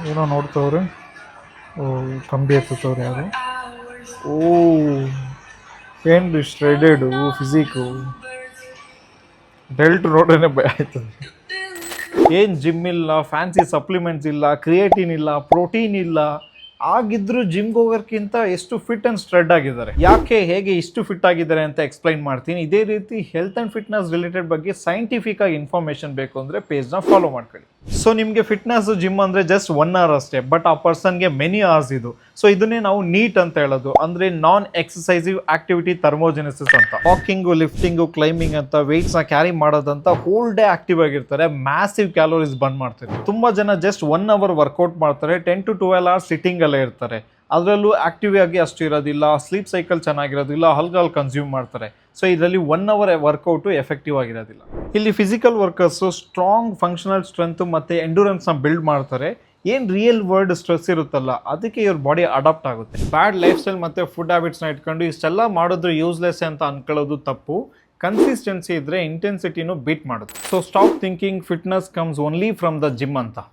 ಏನೋ ನೋಡ್ತವ್ರೆ. ಓ, ಕಂಬಿ ಎತ್ತವ್ರೆ ಯಾರು. ಓ, ಏನು ಶ್ರೆಡೆಡು ಫಿಸಿಕು. ಬೆಲ್ಟ್ ನೋಡ್ರೇನೆ ಭಯ ಆಯ್ತದೆ. ಏನು ಜಿಮ್ ಇಲ್ಲ, ಫ್ಯಾನ್ಸಿ ಸಪ್ಲಿಮೆಂಟ್ಸ್ ಇಲ್ಲ, ಕ್ರಿಯೇಟಿನ್ ಇಲ್ಲ, ಪ್ರೋಟೀನ್ ಇಲ್ಲ. ಆಗಿದ್ರು ಜಿಮ್ಗೆ ಹೋಗೋಕ್ಕಿಂತ ಎಷ್ಟು ಫಿಟ್ ಆ್ಯಂಡ್ ಸ್ಟ್ರೆಡ್ ಆಗಿದ್ದಾರೆ. ಯಾಕೆ, ಹೇಗೆ ಇಷ್ಟು ಫಿಟ್ ಆಗಿದ್ದಾರೆ ಅಂತ ಎಕ್ಸ್ಪ್ಲೈನ್ ಮಾಡ್ತೀನಿ. ಇದೇ ರೀತಿ ಹೆಲ್ತ್ ಆ್ಯಂಡ್ ಫಿಟ್ನೆಸ್ ರಿಲೇಟೆಡ್ ಬಗ್ಗೆ ಸೈಂಟಿಫಿಕ್ ಆಗಿ ಇನ್ಫಾರ್ಮೇಷನ್ ಬೇಕು ಅಂದರೆ ಪೇಜ್ನ ಫಾಲೋ ಮಾಡ್ಕೊಳ್ಳಿ. ಸೊ ನಿಮಗೆ ಫಿಟ್ನೆಸ್ ಜಿಮ್ ಅಂದರೆ ಜಸ್ಟ್ 1 hour ಅಷ್ಟೇ, ಬಟ್ ಆ ಪರ್ಸನ್ಗೆ ಮೆನಿ ಅವರ್ಸ್ ಇದು. ಸೊ ಇದನ್ನೇ ನಾವು ನೀಟ್ ಅಂತ ಹೇಳೋದು, ಅಂದರೆ ನಾನ್ ಎಕ್ಸಸೈಸಿವ್ ಆಕ್ಟಿವಿಟಿ ಥರ್ಮೋಜೆನೆಸಿಸ್ ಅಂತ. ವಾಕಿಂಗು, ಲಿಫ್ಟಿಂಗು, ಕ್ಲೈಂಬಿಂಗ್ ಅಂತ ವೆಯ್ಟ್ಸ್ನ ಕ್ಯಾರಿ ಮಾಡೋದಂತ ಹೋಲ್ ಡೇ ಆಕ್ಟಿವ್ ಆಗಿರ್ತಾರೆ, ಮ್ಯಾಸಿವ್ ಕ್ಯಾಲೋರೀಸ್ ಬರ್ನ್ ಮಾಡ್ತಾರೆ. ತುಂಬ ಜನ ಜಸ್ಟ್ 1 hour ವರ್ಕೌಟ್ ಮಾಡ್ತಾರೆ, 10 to 12 hours ಸಿಟ್ಟಿಂಗ್ ಅಲ್ಲೇ ಇರ್ತಾರೆ. ಅದರಲ್ಲೂ ಆಕ್ಟಿವ್ ಆಗಿ ಅಷ್ಟು ಇರೋದಿಲ್ಲ, ಸ್ಲೀಪ್ ಸೈಕಲ್ ಚೆನ್ನಾಗಿರೋದಿಲ್ಲ, ಆಲ್ಕೋಹಾಲ್ ಕನ್ಸ್ಯೂಮ್ ಮಾಡ್ತಾರೆ. ಸೊ ಇದರಲ್ಲಿ 1 hour ವರ್ಕೌಟು ಎಫೆಕ್ಟಿವ್ ಆಗಿರೋದಿಲ್ಲ. ಇಲ್ಲಿ physical workers strong functional strength ಮತ್ತು ಎಂಡ್ಯೂರೆನ್ಸ್ನ ಬಿಲ್ಡ್ ಮಾಡ್ತಾರೆ. ಏನು ರಿಯಲ್ ವರ್ಲ್ಡ್ ಸ್ಟ್ರೆಸ್ ಇರುತ್ತಲ್ಲ, ಅದಕ್ಕೆ ಇವ್ರ ಬಾಡಿ ಅಡಾಪ್ಟ್ ಆಗುತ್ತೆ. ಬ್ಯಾಡ್ ಲೈಫ್ ಸ್ಟೈಲ್ ಮತ್ತು ಫುಡ್ ಹ್ಯಾಬಿಟ್ಸ್ನ ಇಟ್ಕೊಂಡು ಇಷ್ಟೆಲ್ಲ ಮಾಡಿದ್ರು ಯೂಸ್ಲೆಸ್ ಅಂತ ಅನ್ಕೊಳ್ಳೋದು ತಪ್ಪು. ಕನ್ಸಿಸ್ಟೆನ್ಸಿ ಇದ್ದರೆ ಇಂಟೆನ್ಸಿಟಿನೂ ಬೀಟ್ ಮಾಡುತ್ತೆ. So stop thinking fitness comes only from the gym ಅಂತ.